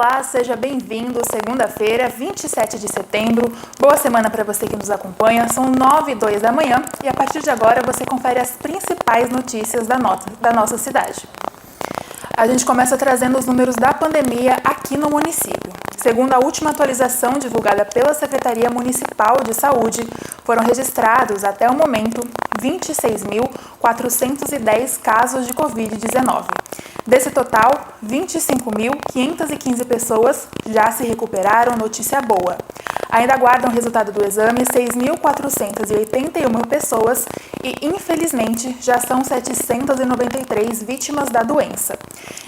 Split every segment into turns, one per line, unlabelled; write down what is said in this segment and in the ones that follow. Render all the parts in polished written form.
Olá, seja bem-vindo. Segunda-feira, 27 de setembro. Boa semana para você que nos acompanha. São 9h02 da manhã e a partir de agora você confere as principais notícias da nossa cidade. A gente começa trazendo os números da pandemia aqui no município. Segundo a última atualização divulgada pela Secretaria Municipal de Saúde, foram registrados até o momento 26.410 casos de Covid-19. Desse total, 25.515 pessoas já se recuperaram, notícia boa. Ainda aguardam o resultado do exame 6.481 pessoas e, infelizmente, já são 793 vítimas da doença.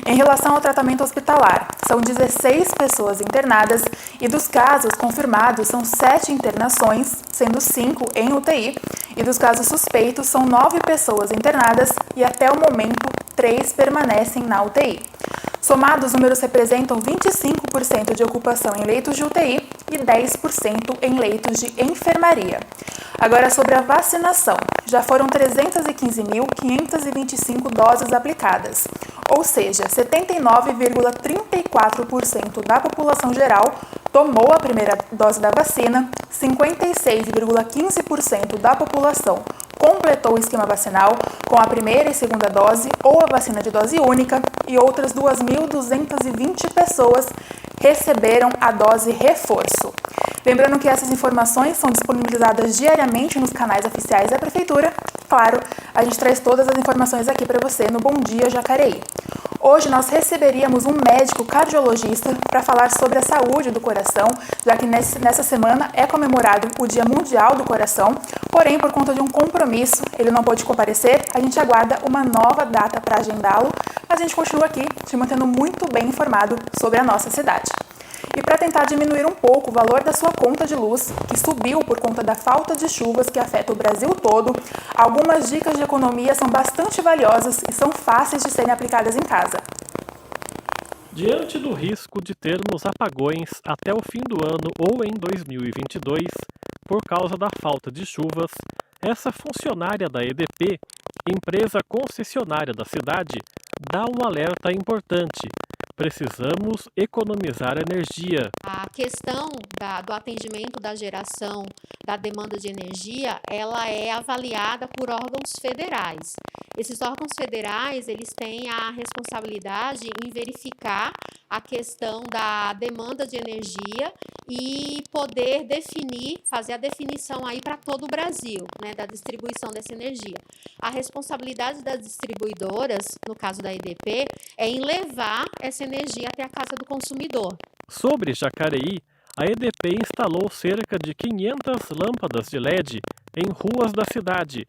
Em relação ao tratamento hospitalar, são 16 pessoas internadas e dos casos confirmados são 7 internações, sendo 5 em UTI, e dos casos suspeitos são 9 pessoas internadas e até o momento 3 permanecem na UTI. Somados, os números representam 25% de ocupação em leitos de UTI e 10% em leitos de enfermaria. Agora, sobre a vacinação, já foram 315.525 doses aplicadas, ou seja, 79,34% da população geral tomou a primeira dose da vacina, 56,15% da população completou o esquema vacinal com a primeira e segunda dose ou a vacina de dose única e outras 2.220 pessoas receberam a dose reforço. Lembrando que essas informações são disponibilizadas diariamente nos canais oficiais da Prefeitura. Claro, a gente traz todas as informações aqui para você no Bom Dia Jacareí. Hoje nós receberíamos um médico cardiologista para falar sobre a saúde do coração, já que nessa semana é comemorado o Dia Mundial do Coração, porém, por conta de um compromisso, ele não pôde comparecer, a gente aguarda uma nova data para agendá-lo, mas a gente continua aqui te mantendo muito bem informado sobre a nossa cidade. E para tentar diminuir um pouco o valor da sua conta de luz, que subiu por conta da falta de chuvas que afeta o Brasil todo, algumas dicas de economia são bastante valiosas e são fáceis de serem aplicadas em casa.
Diante do risco de termos apagões até o fim do ano ou em 2022, por causa da falta de chuvas, essa funcionária da EDP, empresa concessionária da cidade, dá um alerta importante. Precisamos economizar energia.
A questão do atendimento da geração da demanda de energia, ela é avaliada por órgãos federais. Esses órgãos federais, eles têm a responsabilidade em verificar a questão da demanda de energia e poder definir, fazer a definição aí para todo o Brasil, né, da distribuição dessa energia. A responsabilidade das distribuidoras, no caso da EDP, é em levar essa energia até a casa do consumidor.
Sobre Jacareí, a EDP instalou cerca de 500 lâmpadas de LED em ruas da cidade,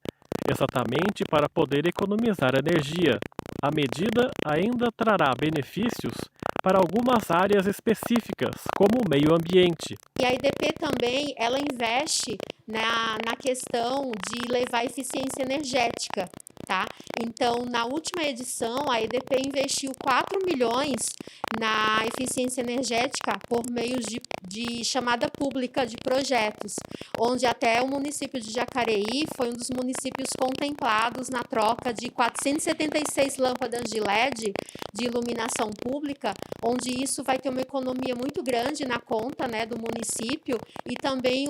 exatamente para poder economizar energia. A medida ainda trará benefícios para algumas áreas específicas, como o meio ambiente.
E a EDP também, ela investe na questão de levar eficiência energética, tá? Então, na última edição, a EDP investiu 4 milhões na eficiência energética por meio de chamada pública de projetos, onde até o município de Jacareí foi um dos municípios contemplados na troca de 476 lâmpadas de LED de iluminação pública, onde isso vai ter uma economia muito grande na conta, né, do município e também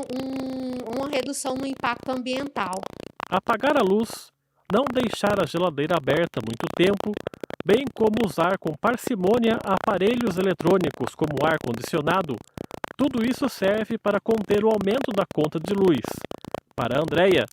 uma redução no impacto ambiental.
Apagar a luz, não deixar a geladeira aberta muito tempo, bem como usar com parcimônia aparelhos eletrônicos como o ar-condicionado, tudo isso serve para conter o aumento da conta de luz. Para a Andréia,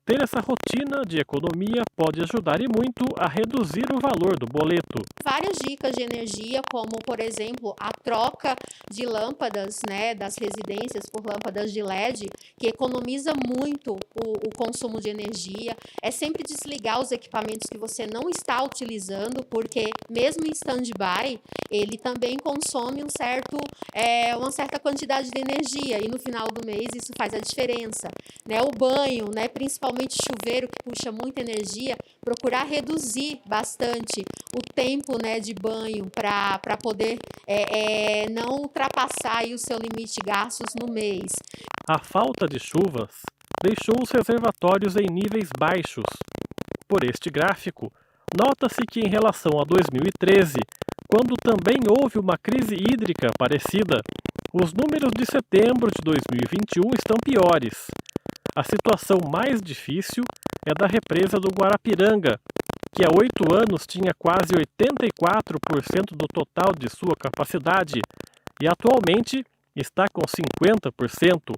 ter essa rotina de economia pode ajudar e muito a reduzir o valor do boleto.
Várias dicas de energia, como, por exemplo, a troca de lâmpadas, né, das residências por lâmpadas de LED, que economiza muito o consumo de energia. É sempre desligar os equipamentos que você não está utilizando, porque mesmo em stand-by, ele também consome uma certa quantidade de energia, e no final do mês isso faz a diferença. Né? O banho, né, principalmente chuveiro, que puxa muita energia, procurar reduzir bastante o tempo, né, de banho para poder não ultrapassar aí o seu limite de gastos no mês.
A falta de chuvas deixou os reservatórios em níveis baixos. Por este gráfico, nota-se que em relação a 2013, quando também houve uma crise hídrica parecida. Os números de setembro de 2021 estão piores. A situação mais difícil é da represa do Guarapiranga, que há 8 anos tinha quase 84% do total de sua capacidade e atualmente está com 50%.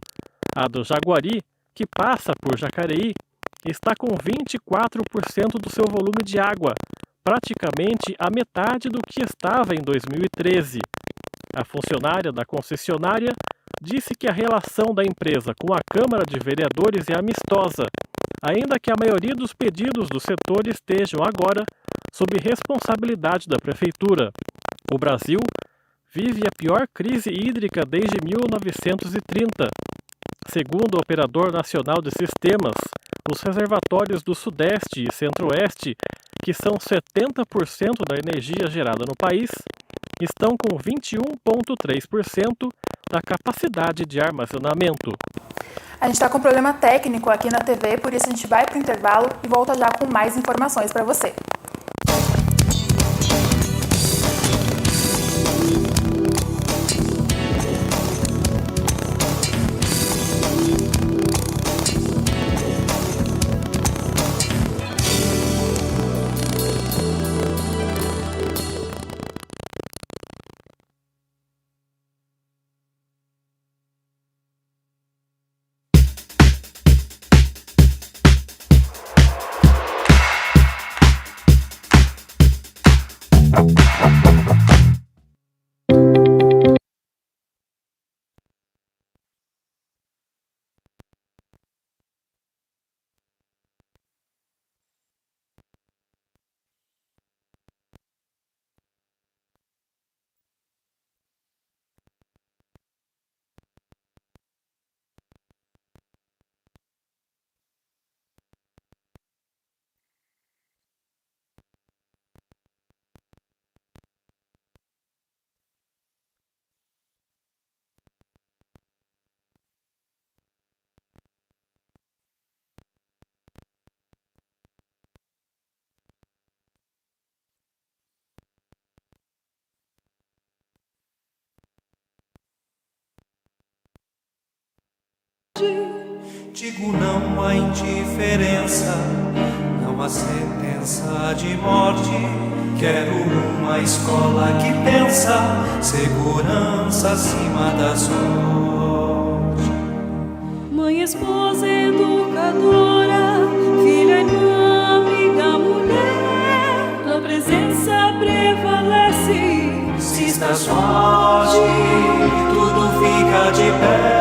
A do Jaguari, que passa por Jacareí, está com 24% do seu volume de água, praticamente a metade do que estava em 2013. A funcionária da concessionária disse que a relação da empresa com a Câmara de Vereadores é amistosa, ainda que a maioria dos pedidos do setor estejam agora sob responsabilidade da Prefeitura. O Brasil vive a pior crise hídrica desde 1930. Segundo o Operador Nacional de Sistemas, os reservatórios do Sudeste e Centro-Oeste, que são 70% da energia gerada no país, estão com 21,3% da capacidade de armazenamento.
A gente está com um problema técnico aqui na TV, por isso a gente vai para o intervalo e volta já com mais informações para você.
Digo não à indiferença, não à sentença de morte. Quero uma escola que pensa segurança acima da sorte.
Mãe, esposa, educadora, filha, irmã, amiga, mulher, tua presença prevalece.
Se estás forte, tudo fica de pé.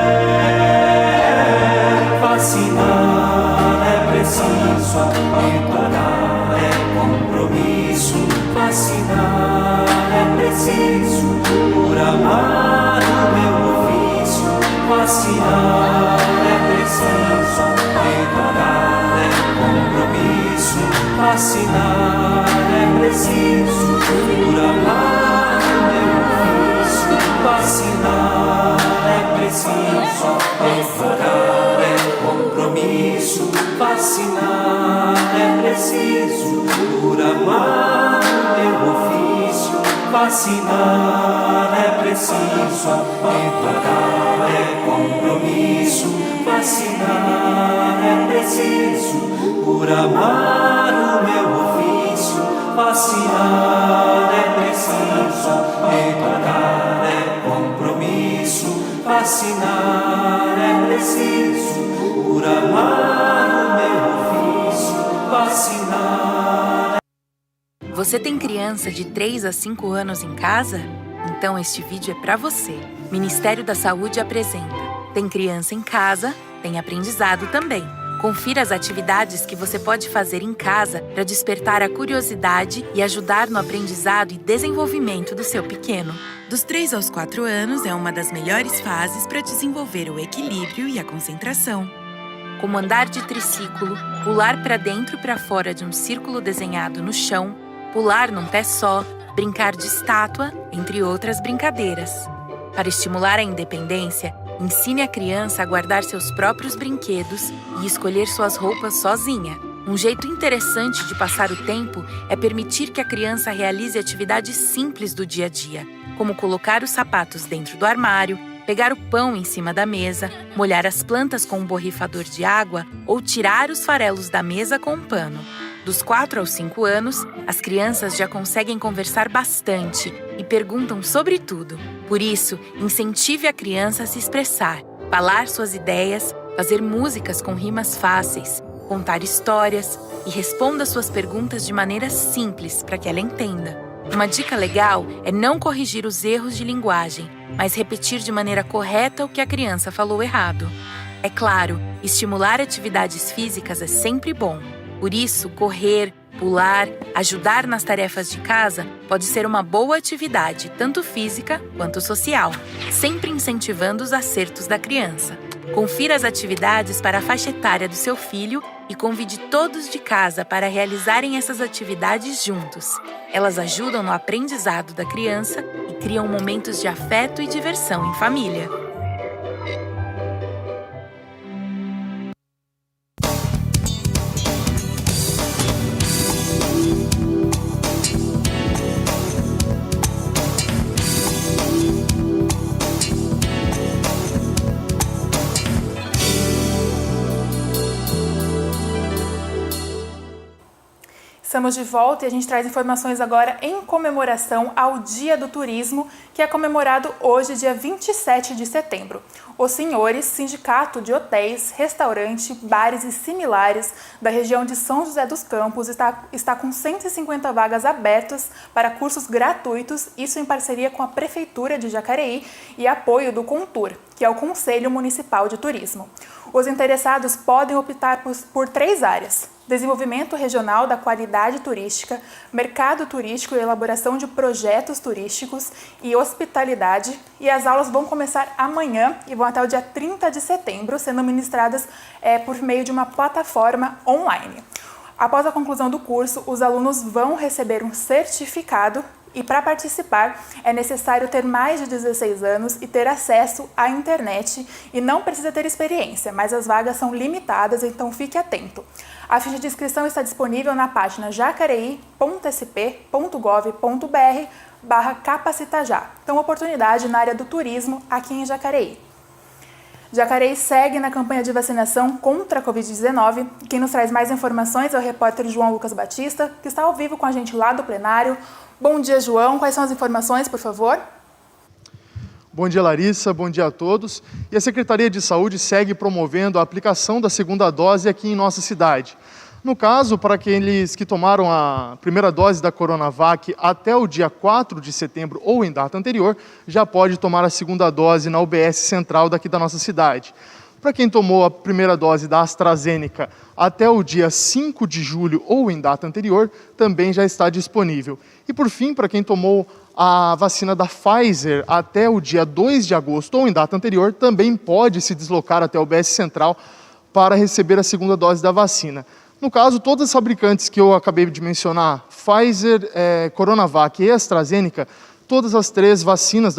Vacinar é preciso, educar é compromisso. Vacinar é preciso, por amar o meu ofício. Vacinar é preciso, educar é compromisso. Vacinar é preciso, por amar o meu ofício. Vacinar é preciso, educar é compromisso. Vacinar é preciso, por amar o meu ofício. Vacinar é preciso, educar é compromisso. Vacinar é preciso, por amar o meu ofício. Vacinar é preciso, educar é compromisso. Vacinar é preciso, por amar o meu ofício. Vacinar.
Você tem criança de 3 a 5 anos em casa? Então este vídeo é para você. Ministério da Saúde apresenta. Tem criança em casa, tem aprendizado também. Confira as atividades que você pode fazer em casa para despertar a curiosidade e ajudar no aprendizado e desenvolvimento do seu pequeno. Dos 3 aos 4 anos é uma das melhores fases para desenvolver o equilíbrio e a concentração. Como andar de triciclo, pular para dentro e para fora de um círculo desenhado no chão, pular num pé só, brincar de estátua, entre outras brincadeiras. Para estimular a independência, ensine a criança a guardar seus próprios brinquedos e escolher suas roupas sozinha. Um jeito interessante de passar o tempo é permitir que a criança realize atividades simples do dia a dia, como colocar os sapatos dentro do armário, pegar o pão em cima da mesa, molhar as plantas com um borrifador de água ou tirar os farelos da mesa com um pano. Dos 4 aos 5 anos, as crianças já conseguem conversar bastante e perguntam sobre tudo. Por isso, incentive a criança a se expressar, falar suas ideias, fazer músicas com rimas fáceis, contar histórias e responda suas perguntas de maneira simples para que ela entenda. Uma dica legal é não corrigir os erros de linguagem, mas repetir de maneira correta o que a criança falou errado. É claro, estimular atividades físicas é sempre bom. Por isso, correr, pular, ajudar nas tarefas de casa pode ser uma boa atividade, tanto física quanto social, sempre incentivando os acertos da criança. Confira as atividades para a faixa etária do seu filho e convide todos de casa para realizarem essas atividades juntos. Elas ajudam no aprendizado da criança e criam momentos de afeto e diversão em família.
Estamos de volta e a gente traz informações agora em comemoração ao Dia do Turismo, que é comemorado hoje, dia 27 de setembro. Os senhores, Sindicato de Hotéis, Restaurante, Bares e Similares da região de São José dos Campos está com 150 vagas abertas para cursos gratuitos, isso em parceria com a Prefeitura de Jacareí e apoio do CONTUR, que é o Conselho Municipal de Turismo. Os interessados podem optar por 3 áreas: desenvolvimento regional da qualidade turística, mercado turístico e elaboração de projetos turísticos e hospitalidade. E as aulas vão começar amanhã e vão até o dia 30 de setembro, sendo ministradas por meio de uma plataforma online. Após a conclusão do curso, os alunos vão receber um certificado e para participar é necessário ter mais de 16 anos e ter acesso à internet e não precisa ter experiência, mas as vagas são limitadas, então fique atento. A ficha de inscrição está disponível na página jacareí.sp.gov.br/capacitajá. Então, oportunidade na área do turismo aqui em Jacareí. Jacareí segue na campanha de vacinação contra a Covid-19. Quem nos traz mais informações é o repórter João Lucas Batista, que está ao vivo com a gente lá do plenário. Bom dia, João. Quais são as informações, por favor?
Bom dia, Larissa. Bom dia a todos. E a Secretaria de Saúde segue promovendo a aplicação da segunda dose aqui em nossa cidade. No caso, para aqueles que tomaram a primeira dose da Coronavac até o dia 4 de setembro ou em data anterior, já pode tomar a segunda dose na UBS Central daqui da nossa cidade. Para quem tomou a primeira dose da AstraZeneca até o dia 5 de julho ou em data anterior, também já está disponível. E por fim, para quem tomou a vacina da Pfizer até o dia 2 de agosto ou em data anterior, também pode se deslocar até o UBS Central para receber a segunda dose da vacina. No caso, todas as fabricantes que eu acabei de mencionar, Pfizer, Coronavac e AstraZeneca, todas as 3 vacinas,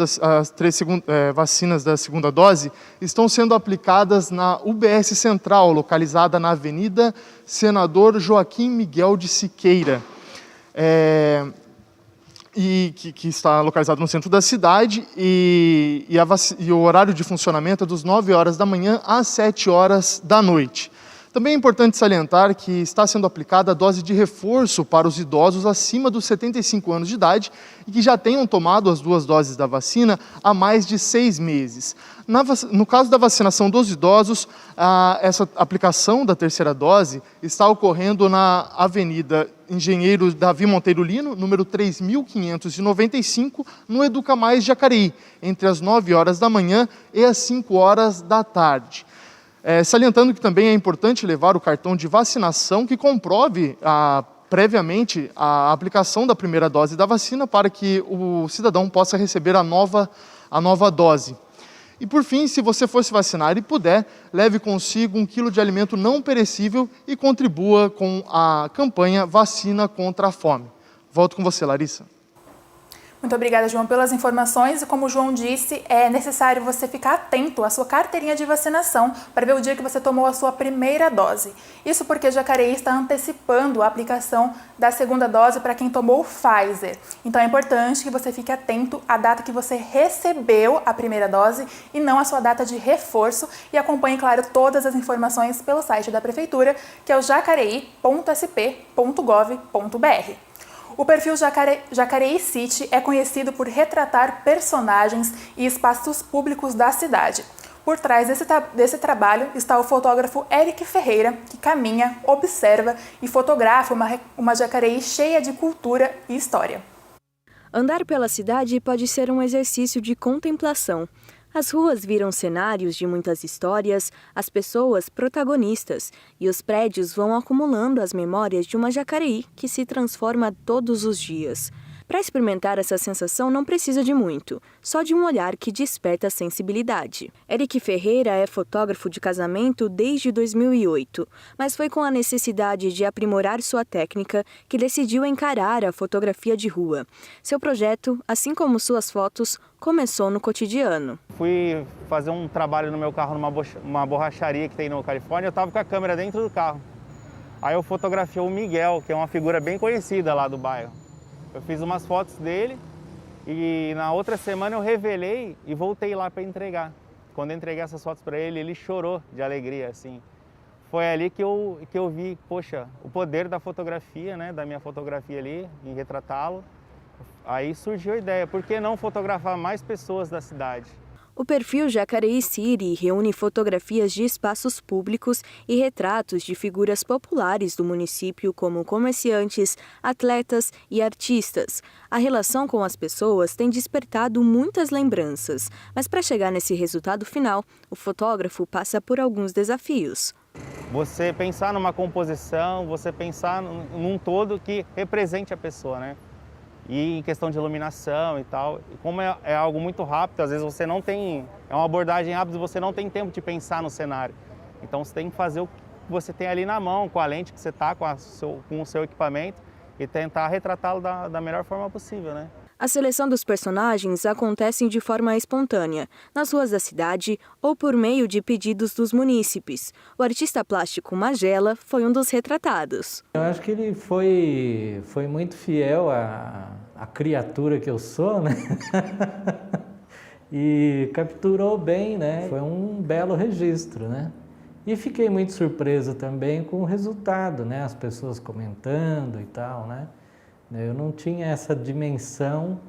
vacinas da segunda dose estão sendo aplicadas na UBS Central, localizada na Avenida Senador Joaquim Miguel de Siqueira, que está localizado no centro da cidade, e o horário de funcionamento é dos 9 horas da manhã às 7 horas da noite. Também é importante salientar que está sendo aplicada a dose de reforço para os idosos acima dos 75 anos de idade e que já tenham tomado as 2 doses da vacina há mais de 6 meses. No caso da vacinação dos idosos, essa aplicação da terceira dose está ocorrendo na Avenida Engenheiro Davi Monteiro Lino, número 3.595, no Educa Mais Jacareí, entre as 9 horas da manhã e as 5 horas da tarde. Salientando que também é importante levar o cartão de vacinação que comprove previamente a aplicação da primeira dose da vacina para que o cidadão possa receber a nova dose. E por fim, se você for se vacinar e puder, leve consigo 1 quilo de alimento não perecível e contribua com a campanha Vacina contra a Fome. Volto com você, Larissa.
Muito obrigada, João, pelas informações. E como o João disse, é necessário você ficar atento à sua carteirinha de vacinação para ver o dia que você tomou a sua primeira dose. Isso porque Jacareí está antecipando a aplicação da segunda dose para quem tomou o Pfizer. Então é importante que você fique atento à data que você recebeu a primeira dose e não a sua data de reforço. E acompanhe, claro, todas as informações pelo site da Prefeitura, que é o jacareí.sp.gov.br. O perfil Jacareí City é conhecido por retratar personagens e espaços públicos da cidade. Por trás desse trabalho está o fotógrafo Eric Ferreira, que caminha, observa e fotografa uma Jacareí cheia de cultura e história.
Andar pela cidade pode ser um exercício de contemplação. As ruas viram cenários de muitas histórias, as pessoas protagonistas, e os prédios vão acumulando as memórias de uma Jacareí que se transforma todos os dias. Para experimentar essa sensação não precisa de muito, só de um olhar que desperta sensibilidade. Eric Ferreira é fotógrafo de casamento desde 2008, mas foi com a necessidade de aprimorar sua técnica que decidiu encarar a fotografia de rua. Seu projeto, assim como suas fotos, começou no cotidiano.
Fui fazer um trabalho no meu carro numa borracharia que tem no Califórnia, eu estava com a câmera dentro do carro. Aí eu fotografei o Miguel, que é uma figura bem conhecida lá do bairro. Eu fiz umas fotos dele e na outra semana eu revelei e voltei lá para entregar. Quando eu entreguei essas fotos para ele, ele chorou de alegria, assim. Foi ali que eu vi, poxa, o poder da fotografia, né, da minha fotografia ali, em retratá-lo. Aí surgiu a ideia, por que não fotografar mais pessoas da cidade?
O perfil Jacareí City reúne fotografias de espaços públicos e retratos de figuras populares do município, como comerciantes, atletas e artistas. A relação com as pessoas tem despertado muitas lembranças, mas para chegar nesse resultado final, o fotógrafo passa por alguns desafios.
Você pensar numa composição, você pensar num todo que represente a pessoa, né? E em questão de iluminação e tal, como é algo muito rápido, às vezes você não tem, é uma abordagem rápida, você não tem tempo de pensar no cenário. Então você tem que fazer o que você tem ali na mão, com a lente que você está, com o seu equipamento e tentar retratá-lo da melhor forma possível, né?
A seleção dos personagens acontece de forma espontânea, nas ruas da cidade ou por meio de pedidos dos munícipes. O artista plástico Magela foi um dos retratados.
Eu acho que ele foi muito fiel à criatura que eu sou, né? E capturou bem, né? Foi um belo registro, né? E fiquei muito surpreso também com o resultado, né? As pessoas comentando e tal, né? Eu não tinha essa dimensão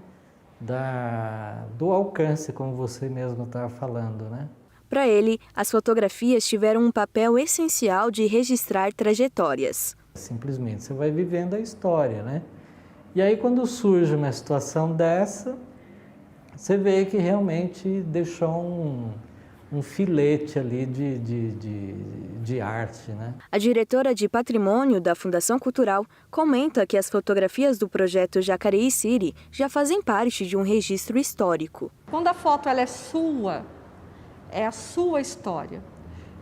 do alcance, como você mesmo estava falando, né?
Para ele, as fotografias tiveram um papel essencial de registrar trajetórias.
Simplesmente você vai vivendo a história, né? E aí quando surge uma situação dessa, você vê que realmente deixou um filete ali de arte, né?
A diretora de patrimônio da Fundação Cultural comenta que as fotografias do projeto Jacareí City já fazem parte de um registro histórico.
Quando a foto ela é a sua história.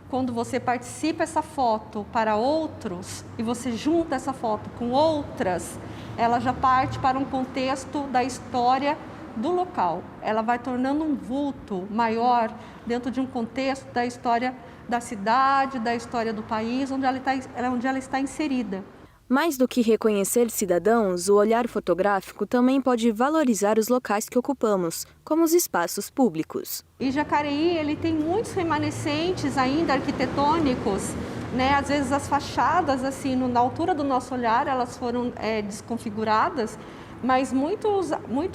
Quando você participa essa foto para outros e você junta essa foto com outras, ela já parte para um contexto da história do local. Ela vai tornando um vulto maior dentro de um contexto da história da cidade, da história do país, onde ela está inserida.
Mais do que reconhecer cidadãos, o olhar fotográfico também pode valorizar os locais que ocupamos, como os espaços públicos.
E Jacareí, ele tem muitos remanescentes ainda arquitetônicos, né? Às vezes as fachadas, assim, na altura do nosso olhar, elas foram desconfiguradas, mas muito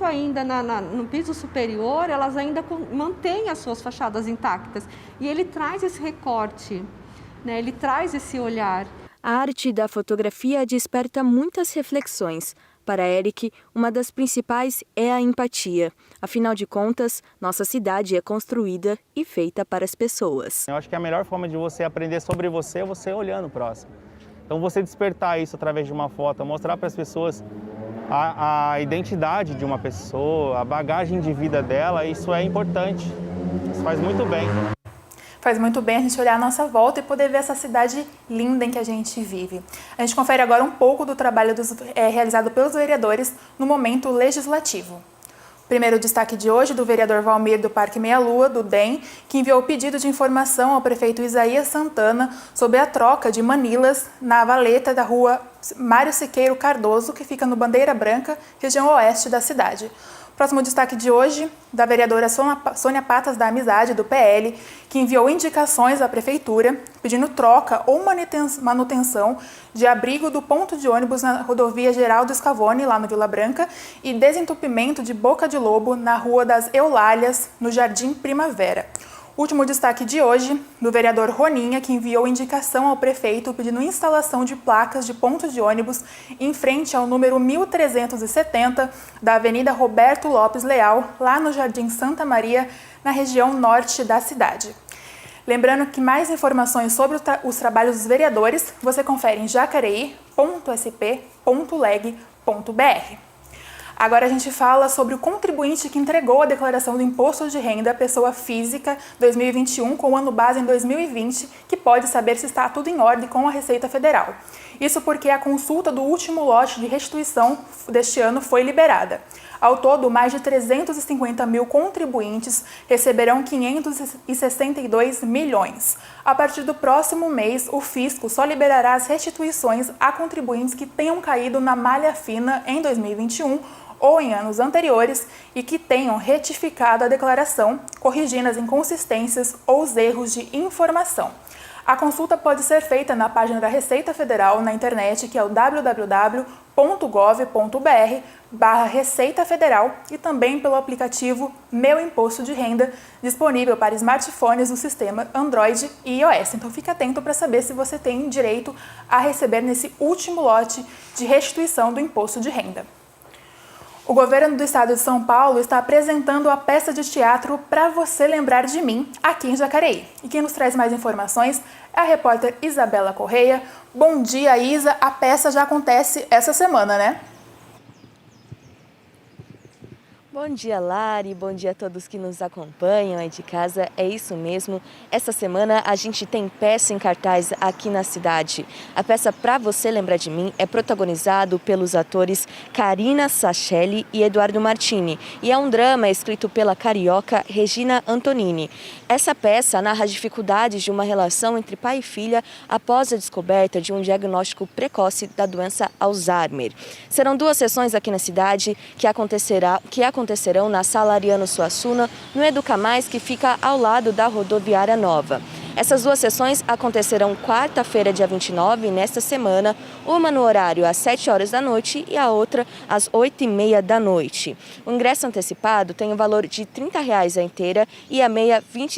ainda no piso superior, elas ainda mantêm as suas fachadas intactas. E ele traz esse recorte, né? Ele traz esse olhar.
A arte da fotografia desperta muitas reflexões. Para Eric, uma das principais é a empatia. Afinal de contas, nossa cidade é construída e feita para as pessoas.
Eu acho que a melhor forma de você aprender sobre você é você olhando o próximo. Então você despertar isso através de uma foto, mostrar para as pessoas a identidade de uma pessoa, a bagagem de vida dela, isso é importante. Isso faz muito bem.
Faz muito bem a gente olhar à nossa volta e poder ver essa cidade linda em que a gente vive. A gente confere agora um pouco do trabalho realizado pelos vereadores no momento legislativo. Primeiro destaque de hoje do vereador Valmir do Parque Meia Lua, do DEM, que enviou pedido de informação ao prefeito Isaías Santana sobre a troca de manilas na valeta da rua Mário Siqueiro Cardoso, que fica no Bandeira Branca, região oeste da cidade. Próximo destaque de hoje, da vereadora Sônia Patas da Amizade, do PL, que enviou indicações à Prefeitura pedindo troca ou manutenção de abrigo do ponto de ônibus na rodovia Geraldo Scavone, lá no Vila Branca, e desentupimento de Boca de Lobo na Rua das Eulálias, no Jardim Primavera. Último destaque de hoje, do vereador Roninha, que enviou indicação ao prefeito pedindo instalação de placas de pontos de ônibus em frente ao número 1370 da Avenida Roberto Lopes Leal, lá no Jardim Santa Maria, na região norte da cidade. Lembrando que mais informações sobre os trabalhos dos vereadores você confere em jacareí.sp.leg.br. Agora a gente fala sobre o contribuinte que entregou a declaração do Imposto de Renda à Pessoa Física 2021 com o ano base em 2020, que pode saber se está tudo em ordem com a Receita Federal. Isso porque a consulta do último lote de restituição deste ano foi liberada. Ao todo, mais de 350 mil contribuintes receberão 562 milhões. A partir do próximo mês, o fisco só liberará as restituições a contribuintes que tenham caído na malha fina em 2021 ou em anos anteriores e que tenham retificado a declaração, corrigindo as inconsistências ou os erros de informação. A consulta pode ser feita na página da Receita Federal na internet, que é o www.gov.br/Receita Federal, e também pelo aplicativo Meu Imposto de Renda, disponível para smartphones do sistema Android e iOS. Então fique atento para saber se você tem direito a receber nesse último lote de restituição do Imposto de Renda. O governo do estado de São Paulo está apresentando a peça de teatro Pra Você Lembrar de Mim, aqui em Jacareí. E quem nos traz mais informações é a repórter Isabela Correia. Bom dia, Isa. A peça já acontece essa semana, né?
Bom dia, Lari. Bom dia a todos que nos acompanham aí de casa. É isso mesmo. Essa semana a gente tem peça em cartaz aqui na cidade. A peça Pra Você Lembrar de Mim é protagonizado pelos atores Karina Sachelli e Eduardo Martini. E é um drama escrito pela carioca Regina Antonini. Essa peça narra as dificuldades de uma relação entre pai e filha após a descoberta de um diagnóstico precoce da doença Alzheimer. Serão 2 sessões aqui na cidade que acontecerão na Sala Ariano Suassuna, no Educa Mais, que fica ao lado da Rodoviária Nova. Essas 2 sessões acontecerão quarta-feira, dia 29, nesta semana, uma no horário às 7 horas da noite e a outra às 8h30 da noite. O ingresso antecipado tem o valor de R$ 30 a inteira e a meia R$ 25.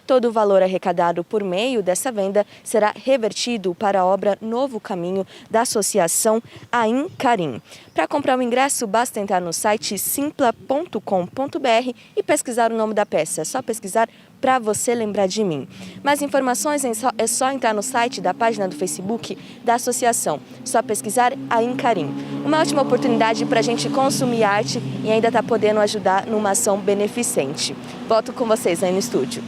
Todo o valor arrecadado por meio dessa venda será revertido para a obra Novo Caminho da Associação Ain Karim. Para comprar o ingresso, basta entrar no site simpla.com.br e pesquisar o nome da peça. É só pesquisar Pra Você Lembrar de Mim. Mais informações é só entrar no site da página do Facebook da associação. Só pesquisar Ain Karim. Uma ótima oportunidade para a gente consumir arte e ainda estar podendo ajudar numa ação beneficente. Volto com vocês aí no estúdio.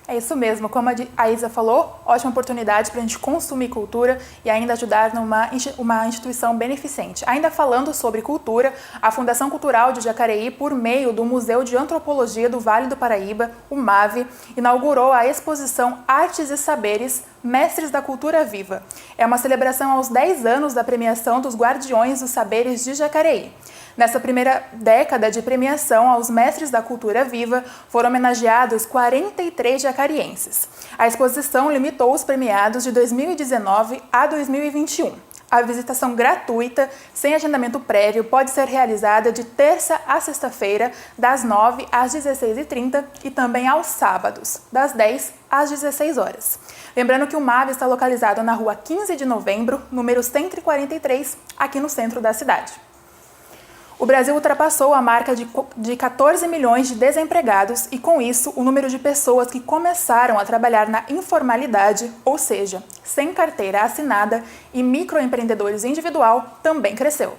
É isso mesmo, como a Isa falou, ótima oportunidade para a gente consumir cultura e ainda ajudar numa uma instituição beneficente. Ainda falando sobre cultura, a Fundação Cultural de Jacareí, por meio do Museu de Antropologia do Vale do Paraíba, o MAVE, inaugurou a exposição Artes e Saberes, Mestres da Cultura Viva. É uma celebração aos 10 anos da premiação dos Guardiões dos Saberes de Jacareí. Nessa primeira década de premiação aos mestres da cultura viva, foram homenageados 43 jacarienses. A exposição limitou os premiados de 2019 a 2021. A visitação gratuita, sem agendamento prévio, pode ser realizada de terça a sexta-feira, das 9 às 16h30 e também aos sábados, das 10 às 16 horas. Lembrando que o MAV está localizado na rua 15 de novembro, número 143, aqui no centro da cidade. O Brasil ultrapassou a marca de 14 milhões de desempregados e, com isso, o número de pessoas que começaram a trabalhar na informalidade, ou seja, sem carteira assinada e microempreendedores individual, também cresceu.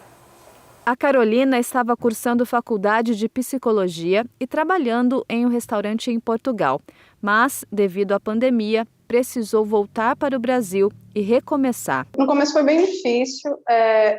A Carolina estava cursando faculdade de psicologia e trabalhando em um restaurante em Portugal, mas, devido à pandemia, precisou voltar para o Brasil e recomeçar.
No começo foi bem difícil,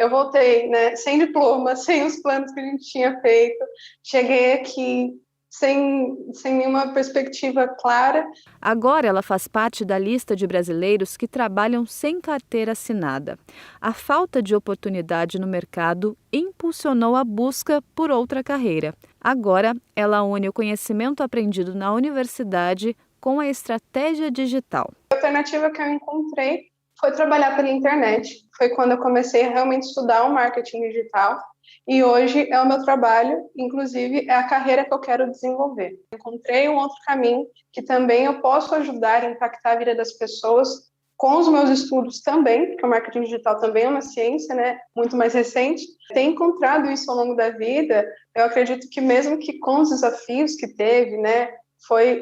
eu voltei, né, sem diploma, sem os planos que a gente tinha feito, cheguei aqui sem nenhuma perspectiva clara.
Agora ela faz parte da lista de brasileiros que trabalham sem carteira assinada. A falta de oportunidade no mercado impulsionou a busca por outra carreira. Agora ela une o conhecimento aprendido na universidade com a estratégia digital.
A alternativa que eu encontrei foi trabalhar pela internet. Foi quando eu comecei a realmente estudar o marketing digital. E hoje é o meu trabalho, inclusive é a carreira que eu quero desenvolver. Encontrei um outro caminho que também eu posso ajudar a impactar a vida das pessoas com os meus estudos também, porque o marketing digital também é uma ciência, né, muito mais recente. Ter encontrado isso ao longo da vida, eu acredito que mesmo que com os desafios que teve, né,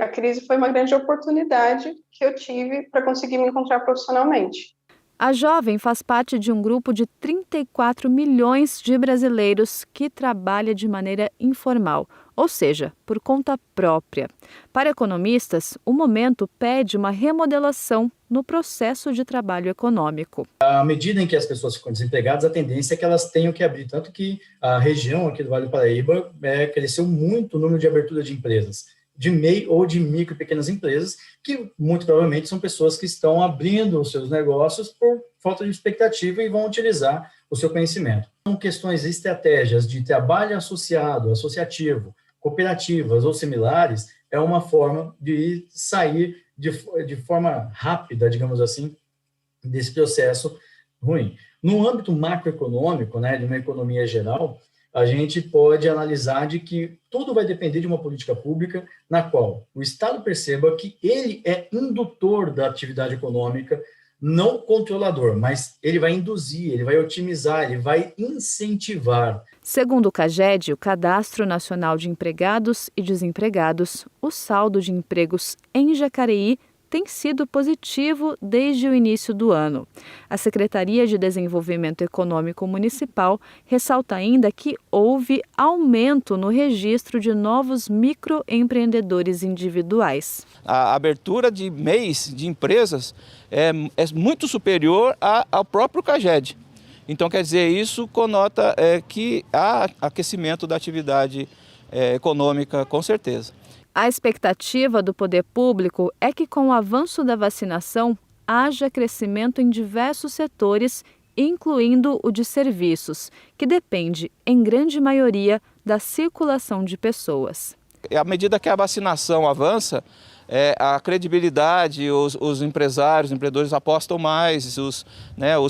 a crise foi uma grande oportunidade que eu tive para conseguir me encontrar profissionalmente.
A jovem faz parte de um grupo de 34 milhões de brasileiros que trabalha de maneira informal, ou seja, por conta própria. Para economistas, o momento pede uma remodelação no processo de trabalho econômico.
À medida em que as pessoas ficam desempregadas, a tendência é que elas tenham que abrir, tanto que a região aqui do Vale do Paraíba cresceu muito o número de abertura de empresas, de MEI ou de micro e pequenas empresas, que muito provavelmente são pessoas que estão abrindo os seus negócios por falta de expectativa e vão utilizar o seu conhecimento. São questões e estratégias de trabalho associado, associativo, cooperativas ou similares, é uma forma de sair de forma rápida, digamos assim, desse processo ruim. No âmbito macroeconômico, né, de uma economia geral, a gente pode analisar de que tudo vai depender de uma política pública na qual o Estado perceba que ele é indutor da atividade econômica, não controlador, mas ele vai induzir, ele vai otimizar, ele vai incentivar.
Segundo o CAGED, o Cadastro Nacional de Empregados e Desempregados, o saldo de empregos em Jacareí tem sido positivo desde o início do ano. A Secretaria de Desenvolvimento Econômico Municipal ressalta ainda que houve aumento no registro de novos microempreendedores individuais.
A abertura de MEIs de empresas é muito superior ao próprio CAGED. Então, quer dizer, isso conota que há aquecimento da atividade econômica, com certeza.
A expectativa do poder público é que, com o avanço da vacinação, haja crescimento em diversos setores, incluindo o de serviços, que depende, em grande maioria, da circulação de pessoas.
À medida que a vacinação avança, a credibilidade, os empresários, os empreendedores apostam mais, os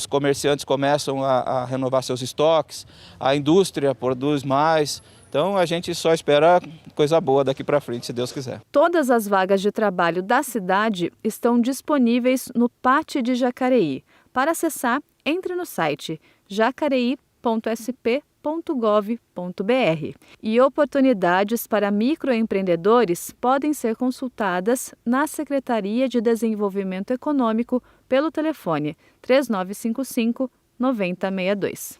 comerciantes começam a renovar seus estoques, a indústria produz mais. Então, a gente só espera coisa boa daqui para frente, se Deus quiser.
Todas as vagas de trabalho da cidade estão disponíveis no Pátio de Jacareí. Para acessar, entre no site jacareí.sp.gov.br. E oportunidades para microempreendedores podem ser consultadas na Secretaria de Desenvolvimento Econômico pelo telefone 3955-9062.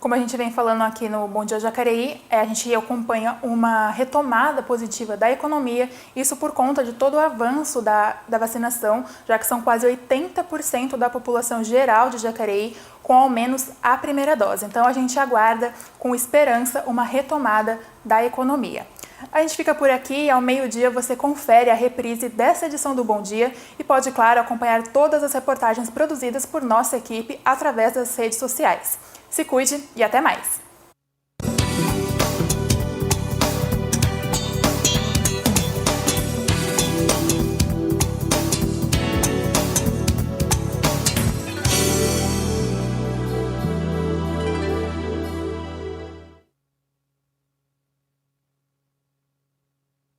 Como a gente vem falando aqui no Bom Dia Jacareí, a gente acompanha uma retomada positiva da economia, isso por conta de todo o avanço da vacinação, já que são quase 80% da população geral de Jacareí com ao menos a primeira dose. Então a gente aguarda com esperança uma retomada da economia. A gente fica por aqui e ao meio-dia você confere a reprise dessa edição do Bom Dia e pode, claro, acompanhar todas as reportagens produzidas por nossa equipe através das redes sociais. Se cuide e até mais!